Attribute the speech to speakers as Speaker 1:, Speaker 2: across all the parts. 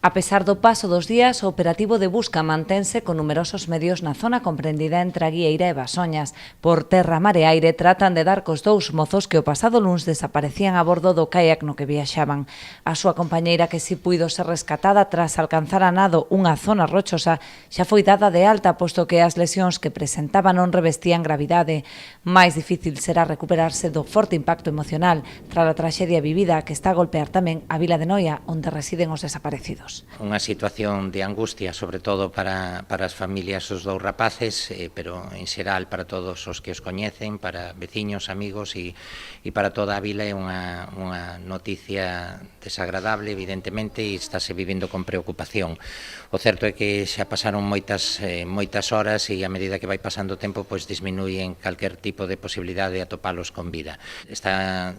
Speaker 1: A pesar do paso dos días, o operativo de busca mantense con numerosos medios na zona comprendida entre a Guieira e Basoñas. Por terra, mar e aire tratan de dar cos dous mozos que o pasado luns desaparecían a bordo do caiac no que viaxaban. A súa compañeira, que si puido ser rescatada tras alcanzar a nado unha zona rochosa, xa foi dada de alta, posto que as lesións que presentaba non revestían gravidade. Máis difícil será recuperarse do forte impacto emocional tras a traxedia vivida, que está a golpear tamén a vila de Noia, onde residen os desaparecidos.
Speaker 2: Unha situación de angustia, sobre todo para as familias dos dous rapaces, pero en xeral para todos os que os coñecen, para veciños, amigos e para toda a vila. É unha noticia desagradable, evidentemente, e estáse vivindo con preocupación. O certo é que xa pasaron moitas horas e a medida que vai pasando o tempo, pois disminuyen calquer tipo de posibilidade de atopalos con vida. Está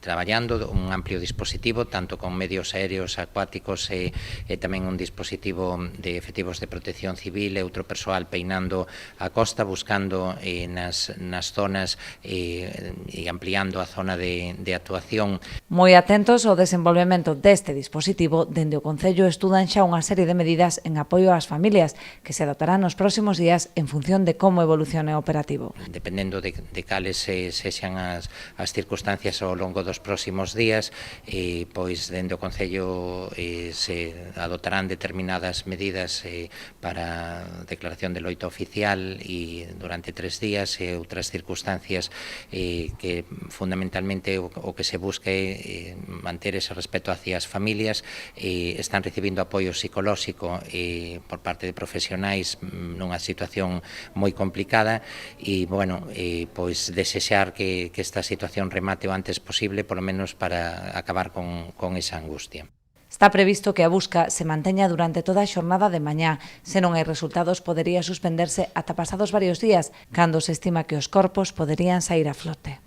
Speaker 2: traballando un amplio dispositivo, tanto con medios aéreos, acuáticos e tamén un dispositivo de efectivos de protección civil e outro persoal peinando a costa, buscando nas zonas e ampliando a zona de actuación.
Speaker 1: Moi atentos ao desenvolvemento deste dispositivo, dende o Concello estudan xa unha serie de medidas en apoio ás familias que se adoptarán nos próximos días en función de como evolucione o operativo.
Speaker 2: Dependendo de cales sexan as circunstancias ao longo dos próximos días, pois dende o Concello se adoptarán determinadas medidas para a declaración de loito oficial e durante 3 días e outras circunstancias que fundamentalmente o que se busca é manter ese respeto hacia as familias. Están recibindo apoio psicolóxico por parte de profesionais nunha situación moi complicada e, bueno, pois desexar que esta situación remate o antes posible, polo menos para acabar con esa angustia.
Speaker 1: Está previsto que a busca se manteña durante toda a xornada de mañá. Se non hai resultados, podería suspenderse ata pasados varios días, cando se estima que os corpos poderían saír a flote.